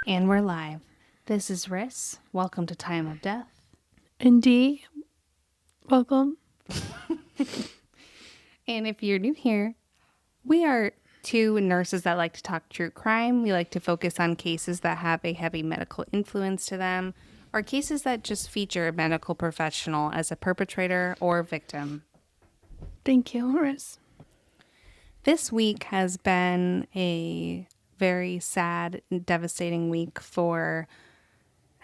And we're live. This is Ris. Welcome to Time of Death. And Dee, welcome. And if you're new here, we are two nurses that like to talk true crime. We like to focus on cases that have a heavy medical influence to them, or cases that just feature a medical professional as a perpetrator or victim. Thank you, Riz. This week has been a very sad and devastating week for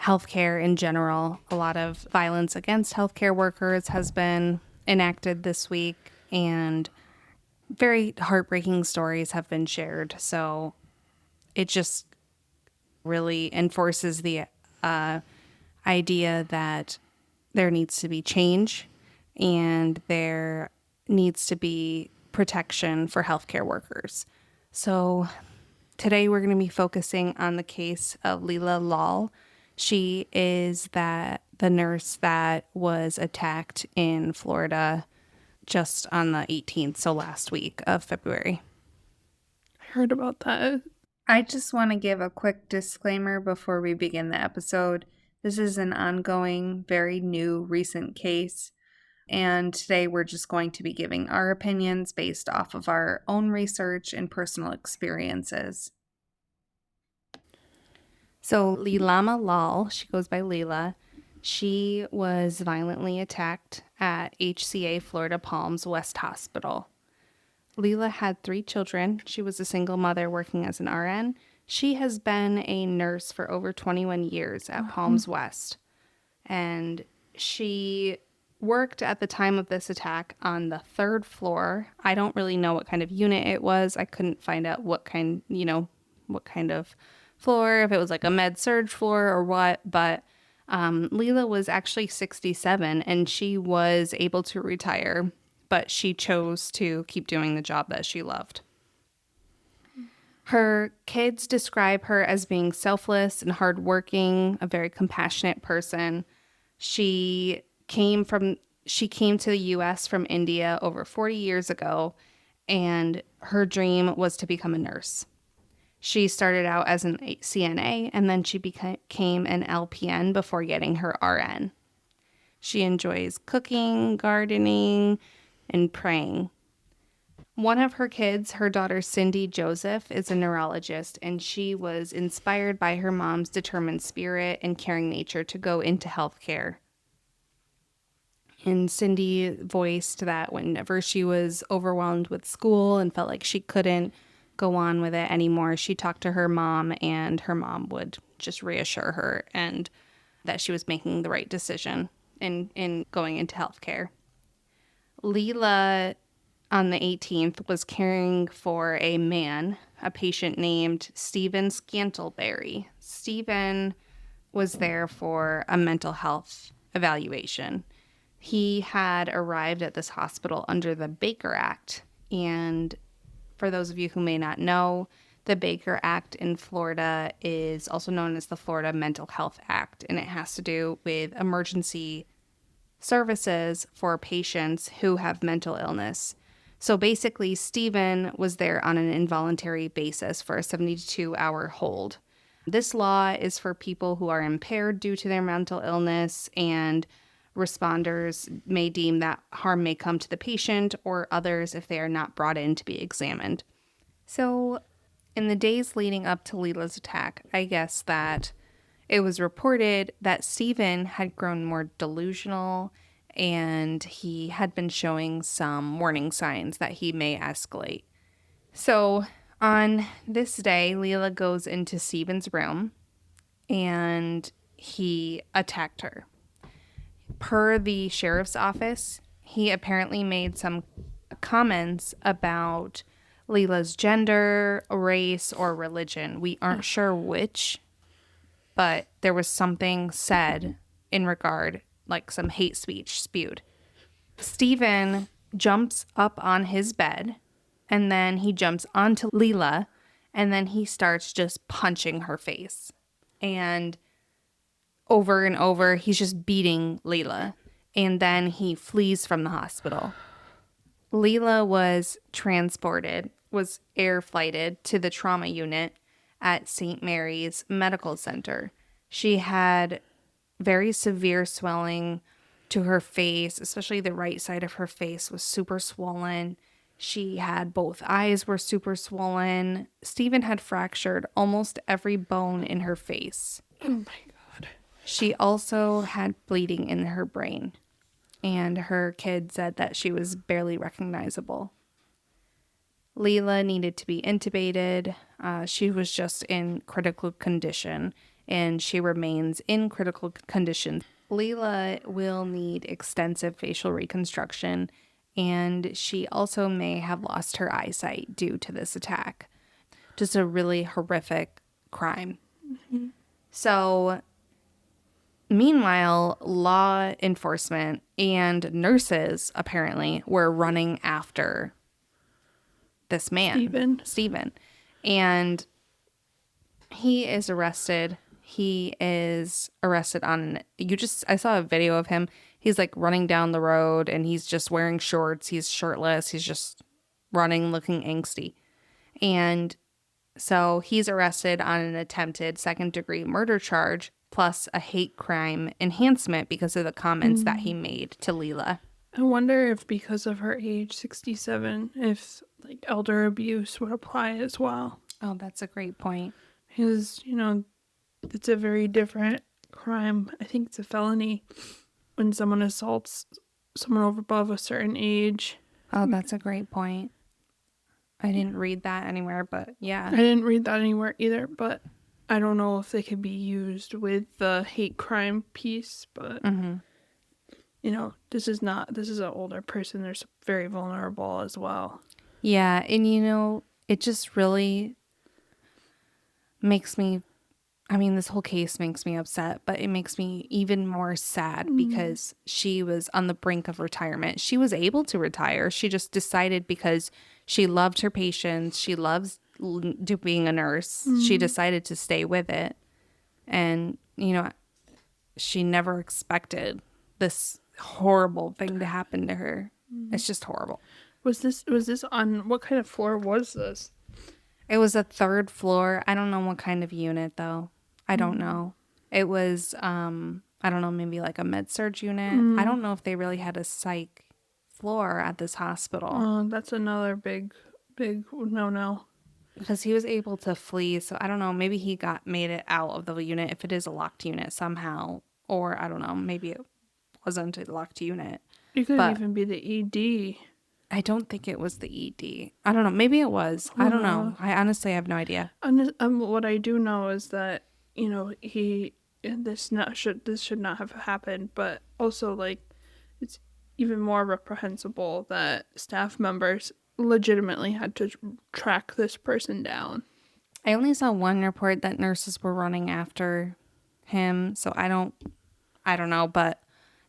healthcare in general. A lot of violence against healthcare workers has been enacted this week, and very heartbreaking stories have been shared. So it just really enforces the idea that there needs to be change and there needs to be protection for healthcare workers. So today we're going to be focusing on the case of Leela. She is the nurse that was attacked in Florida just on the 18th, so last week of February. I heard about that. I just want to give a quick disclaimer before we begin the episode. This is an ongoing, very new, recent case. And today we're just going to be giving our opinions based off of our own research and personal experiences. So Leelamma, she goes by Leela. She was violently attacked at HCA Florida Palms West Hospital. Leela had 3 children. She was a single mother working as an RN. She has been a nurse for over 21 years at Palms West. And she worked at the time of this attack on the 3rd floor. I don't really know what kind of unit it was. I couldn't find out what kind of floor, if it was like a med surge floor or what. But Leela was actually 67 and she was able to retire, but she chose to keep doing the job that she loved. Her kids describe her as being selfless and hardworking, a very compassionate person. She came to the U.S. from India over 40 years ago, and her dream was to become a nurse. She started out as an CNA, and then she became an LPN before getting her RN. She enjoys cooking, gardening, and praying. One of her kids, her daughter Cindy Joseph, is a neurologist, and she was inspired by her mom's determined spirit and caring nature to go into healthcare. And Cindy voiced that whenever she was overwhelmed with school and felt like she couldn't go on with it anymore, she talked to her mom, and her mom would just reassure her and that she was making the right decision in going into healthcare. Leela, on the 18th, was caring for a patient named Stephen Scantleberry. Stephen was there for a mental health evaluation. He had arrived at this hospital under the Baker Act, and for those of you who may not know, the Baker Act in Florida is also known as the Florida Mental Health Act, and it has to do with emergency services for patients who have mental illness. So basically, Stephen was there on an involuntary basis for a 72-hour hold. This law is for people who are impaired due to their mental illness, and responders may deem that harm may come to the patient or others if they are not brought in to be examined. So in the days leading up to Leela's attack, I guess that it was reported that Stephen had grown more delusional and he had been showing some warning signs that he may escalate. So on this day, Leela goes into Stephen's room and he attacked her. Per the sheriff's office, he apparently made some comments about Leela's gender, race, or religion. We aren't sure which, but there was something said in regard, like some hate speech spewed. Stephen jumps up on his bed, and then he jumps onto Leela, and then he starts just punching her face. And over, he's just beating Leela. And then he flees from the hospital. Leela was air flighted to the trauma unit at St. Mary's Medical Center. She had very severe swelling to her face, especially the right side of her face was super swollen. She had both eyes were super swollen. Stephen had fractured almost every bone in her face. Oh my God. She also had bleeding in her brain, and her kid said that she was barely recognizable. Leela needed to be intubated. She was just in critical condition, and she remains in critical condition. Leela will need extensive facial reconstruction, and she also may have lost her eyesight due to this attack. Just a really horrific crime. Mm-hmm. So, meanwhile, law enforcement and nurses apparently were running after this man, Stephen. And he is arrested. He is arrested on, I saw a video of him. He's like running down the road and he's just wearing shorts. He's shirtless. He's just running, looking angsty. And so he's arrested on an attempted second-degree murder charge plus a hate crime enhancement because of the comments that he made to Leela. I wonder if because of her age, 67, if like elder abuse would apply as well. Oh, that's a great point. Because, it's a very different crime. I think it's a felony when someone assaults someone over above a certain age. Oh, that's a great point. I didn't read that anywhere, but yeah. I didn't read that anywhere either, but I don't know if they could be used with the hate crime piece, but this is an older person. They're very vulnerable as well. Yeah, and it just really makes me, this whole case makes me upset, but it makes me even more sad because she was on the brink of retirement. She was able to retire. She just decided because she loved her patients. She loves being a nurse. She decided to stay with it. And, she never expected this horrible thing to happen to her. It's just horrible. Was this on, what kind of floor was this? It was a third floor. I don't know what kind of unit though. I don't know. It was, I don't know, maybe like a med-surg unit. I don't know if they really had a psych floor at this hospital. Oh, that's another big no. Because he was able to flee. So I don't know, maybe he made it out of the unit if it is a locked unit somehow. Or I don't know, maybe it wasn't a locked unit. It could even be the ED. I don't think it was the ED. I don't know. Maybe it was. I don't know. I honestly have no idea. What I do know is that, this should not have happened, but also like it's even more reprehensible that staff members legitimately had to track this person down. I only saw one report that nurses were running after him, so I don't know, but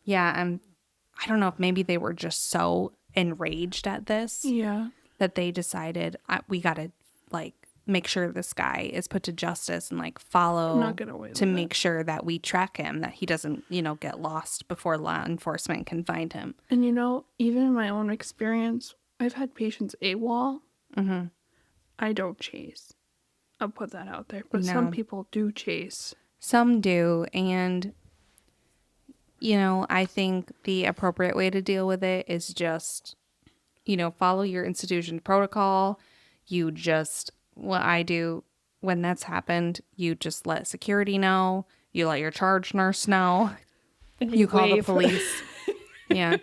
yeah, I don't know if maybe they were just so enraged at this that they decided we gotta like make sure this guy is put to justice and like follow to make sure that we track him, that he doesn't get lost before law enforcement can find him. And even in my own experience, I've had patients AWOL. I don't chase. I'll put that out there, but some people do chase. Some do, and I think the appropriate way to deal with it is just, follow your institution protocol. What I do when that's happened, you just let security know. You let your charge nurse know. You call the police. Yeah.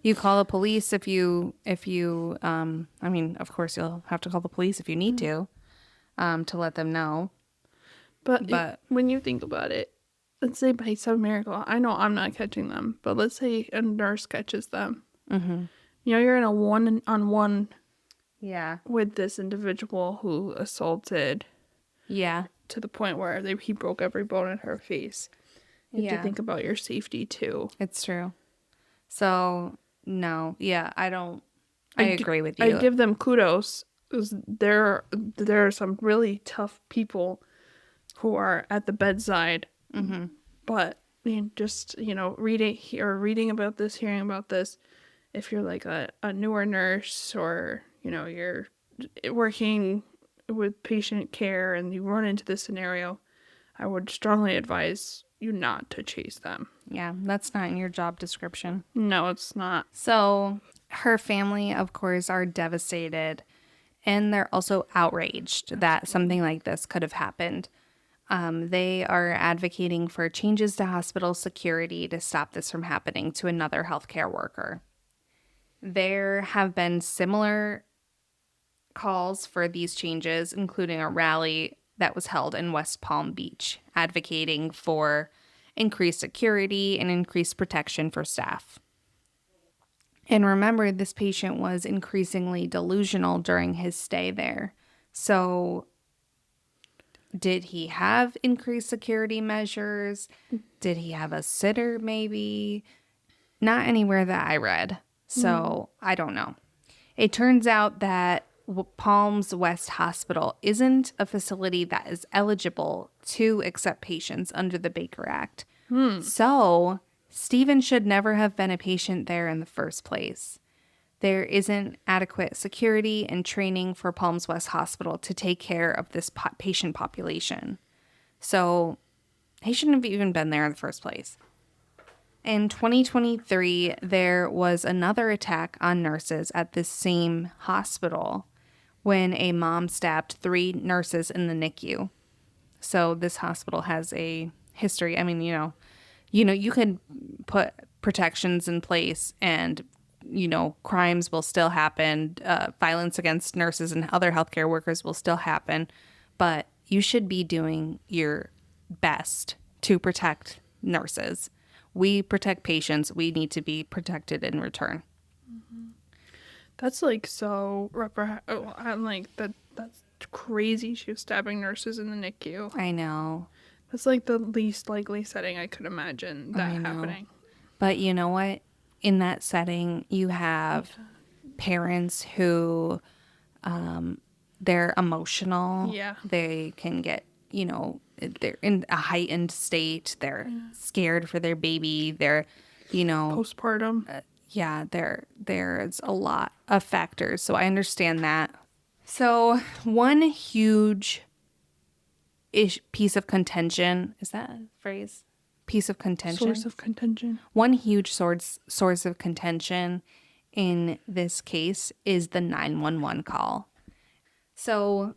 You call the police if you, of course you'll have to call the police if you need to let them know. But when you think about it, let's say by some miracle, I know I'm not catching them, but let's say a nurse catches them. You're in a one-on-one with this individual who assaulted. Yeah. To the point where he broke every bone in her face. You have to think about your safety too. It's true. So, no. Yeah, I agree with you. I give them kudos. There are some really tough people who are at the bedside. But just reading about this, hearing about this, if you're like a newer nurse or you're working with patient care and you run into this scenario, I would strongly advise you not to chase them. Yeah, that's not in your job description. No, it's not. So her family, of course, are devastated, and they're also outraged that something like this could have happened. They are advocating for changes to hospital security to stop this from happening to another healthcare worker. There have been similar calls for these changes, including a rally that was held in West Palm Beach, advocating for increased security and increased protection for staff. And remember, this patient was increasingly delusional during his stay there. So did he have increased security measures? Did he have a sitter maybe? Not anywhere that I read. So I don't know. It turns out that Palms West Hospital isn't a facility that is eligible to accept patients under the Baker Act. So Stephen should never have been a patient there in the first place. There isn't adequate security and training for Palms West Hospital to take care of this patient population. So he shouldn't have even been there in the first place. In 2023, there was another attack on nurses at this same hospital when a mom stabbed 3 nurses in the NICU. So this hospital has a history. I mean, you can put protections in place and, crimes will still happen. Violence against nurses and other healthcare workers will still happen. But you should be doing your best to protect nurses. We protect patients. We need to be protected in return. That's like so I'm like that's crazy. She was stabbing nurses in the NICU. I know. That's like the least likely setting I could imagine that happening. But you know what? In that setting, you have parents who they're emotional. Yeah. They can get, they're in a heightened state. They're scared for their baby. They're, postpartum. There's a lot of factors. So I understand that. So one huge piece of contention, is that a phrase? Piece of contention? Source of contention. One huge source of contention in this case is the 911 call. So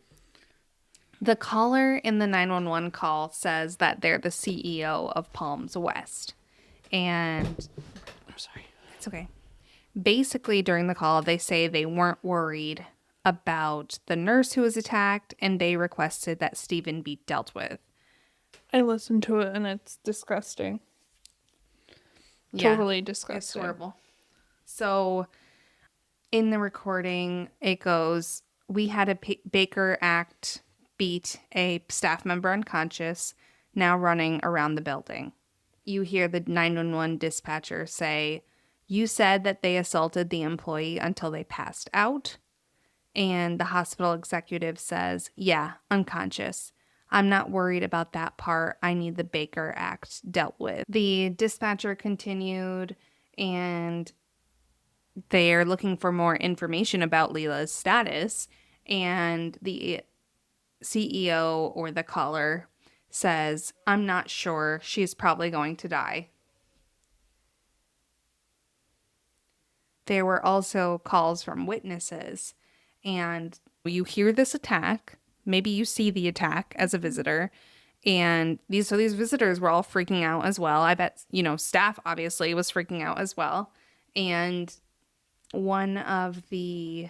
the caller in the 911 call says that they're the CEO of Palms West. And I'm sorry. It's okay. Basically, during the call, they say they weren't worried about the nurse who was attacked, and they requested that Stephen be dealt with. I listened to it, and it's disgusting. Totally disgusting. It's horrible. So, in the recording, it goes, we had a Baker Act beat a staff member unconscious, now running around the building. You hear the 911 dispatcher say, you said that they assaulted the employee until they passed out. And the hospital executive says, yeah, unconscious. I'm not worried about that part. I need the Baker Act dealt with. The dispatcher continued, and they're looking for more information about Leela's status. And the CEO or the caller says, I'm not sure. She's probably going to die. There were also calls from witnesses, and you hear this attack. Maybe you see the attack as a visitor, and these visitors were all freaking out as well. I bet, staff obviously was freaking out as well. And one of the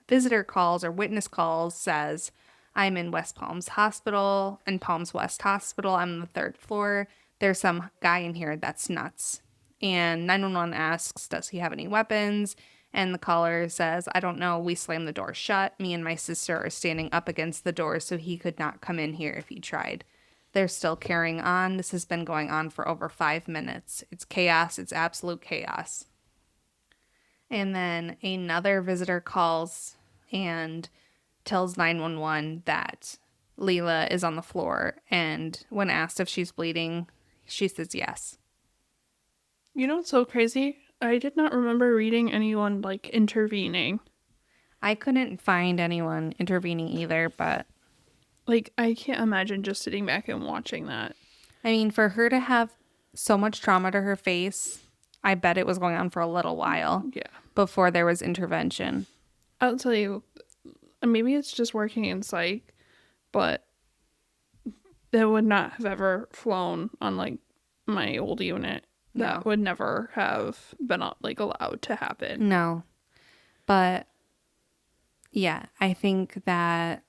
visitor calls or witness calls says, I'm in West Palms Hospital and Palms West Hospital. I'm on the 3rd floor. There's some guy in here that's nuts. And 911 asks, does he have any weapons? And the caller says, I don't know. We slammed the door shut. Me and my sister are standing up against the door, so he could not come in here if he tried. They're still carrying on. This has been going on for over 5 minutes. It's chaos. It's absolute chaos. And then another visitor calls and tells 911 that Leela is on the floor. And when asked if she's bleeding, she says yes. You know what's so crazy? I did not remember reading anyone, intervening. I couldn't find anyone intervening either, but like, I can't imagine just sitting back and watching that. I mean, for her to have so much trauma to her face, I bet it was going on for a little while before there was intervention. I'll tell you, maybe it's just working in psych, but that would not have ever flown on like my old unit. That would never have been like allowed to happen. No. But yeah, I think that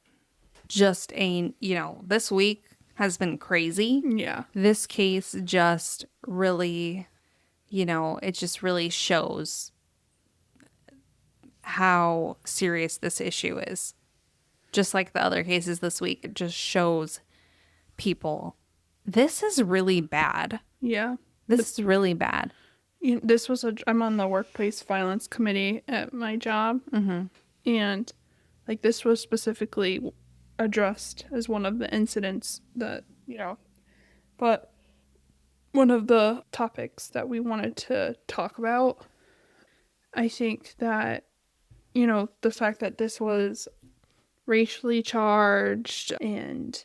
just this week has been crazy. Yeah. This case just really, it just really shows how serious this issue is. Just like the other cases this week, it just shows people, this is really bad. Yeah. This is really bad. I'm on the workplace violence committee at my job. Mm-hmm. And like this was specifically addressed as one of the incidents that, but one of the topics that we wanted to talk about, I think that, the fact that this was racially charged and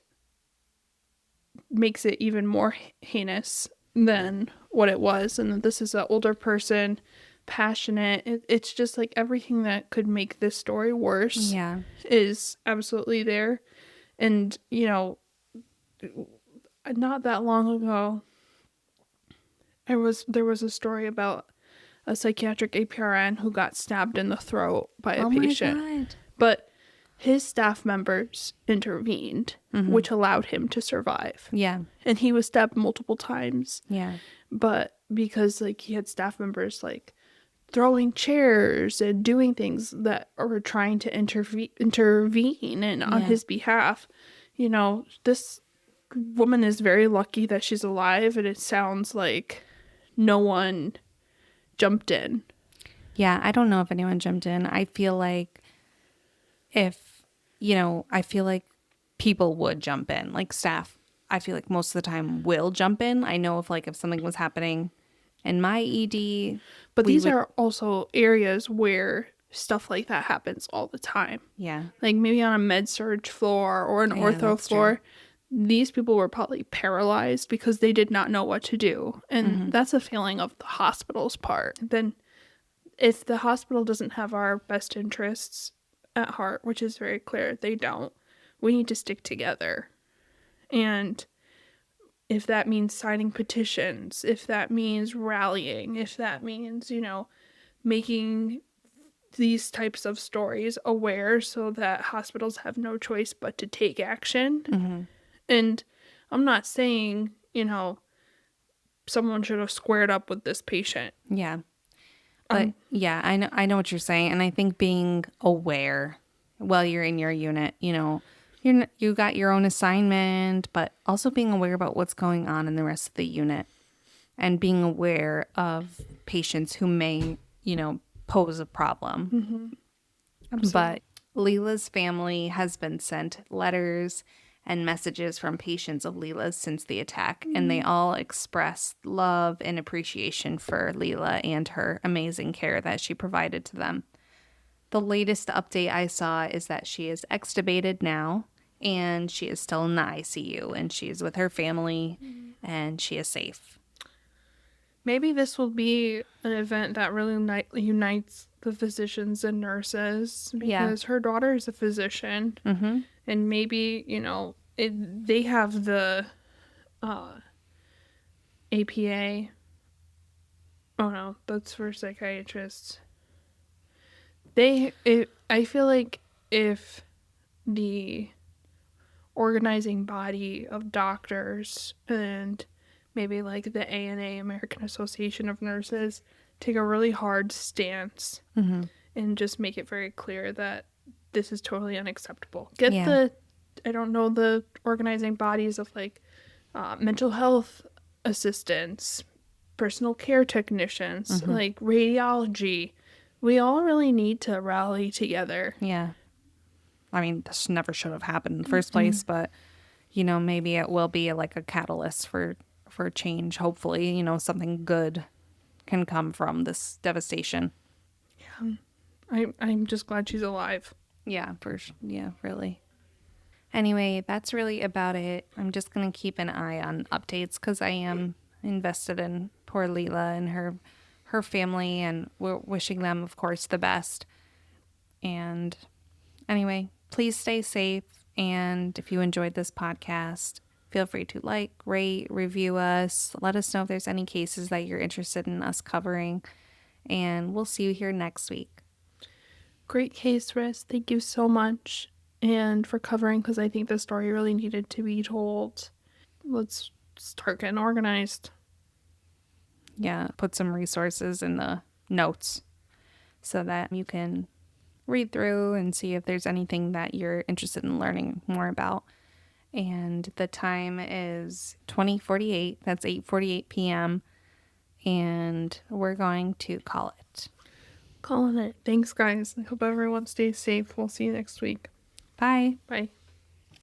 makes it even more heinous than what it was, and that this is an older person, passionate. It's just like everything that could make this story worse is absolutely there. And not that long ago there was a story about a psychiatric APRN who got stabbed in the throat by a patient. My God. But his staff members intervened, which allowed him to survive. Yeah. And he was stabbed multiple times. Yeah. But because like he had staff members like throwing chairs and doing things that were trying to intervene and on his behalf, this woman is very lucky that she's alive, and it sounds like no one jumped in. Yeah, I don't know if anyone jumped in. I feel like I feel like people would jump in, like staff. I feel like most of the time will jump in. I know if something was happening in my ED. But these are also areas where stuff like that happens all the time. Yeah. Like maybe on a med-surg floor or an ortho floor. True. These people were probably paralyzed because they did not know what to do. And that's a feeling of the hospital's part. Then if the hospital doesn't have our best interests at heart, which is very clear they don't, we need to stick together. And if that means signing petitions, if that means rallying, if that means, making these types of stories aware so that hospitals have no choice but to take action. And I'm not saying, someone should have squared up with this patient. Yeah. But I know what you're saying. And I think being aware while you're in your unit, you got your own assignment, but also being aware about what's going on in the rest of the unit and being aware of patients who may, pose a problem. But Leela's family has been sent letters and messages from patients of Leela's since the attack, and they all express love and appreciation for Leela and her amazing care that she provided to them. The latest update I saw is that she is extubated now, and she is still in the ICU, and she is with her family, and she is safe. Maybe this will be an event that really unites the physicians and nurses, because her daughter is a physician, and maybe, they have the APA. Oh no, that's for psychiatrists. I feel like if the organizing body of doctors and maybe like the ANA, American Association of Nurses, take a really hard stance and just make it very clear that this is totally unacceptable. I don't know, the organizing bodies of like mental health assistants, personal care technicians, like radiology. We all really need to rally together. Yeah. I mean, this never should have happened in the first place, but, maybe it will be like a catalyst for change. Hopefully, something good can come from this devastation. Yeah. I'm just glad she's alive. Yeah, yeah, really. Anyway, that's really about it. I'm just going to keep an eye on updates because I am invested in poor Leela and her family, and we're wishing them, of course, the best. And anyway, please stay safe. And if you enjoyed this podcast, feel free to like, rate, review us. Let us know if there's any cases that you're interested in us covering. And we'll see you here next week. Great case, Ris. Thank you so much. And for covering, because I think the story really needed to be told. Let's start getting organized. Yeah, put some resources in the notes so that you can read through and see if there's anything that you're interested in learning more about. And the time is 20:48. That's 8:48 p.m. And we're going to call it. Calling it. Thanks, guys. I hope everyone stays safe. We'll see you next week. Bye. Bye.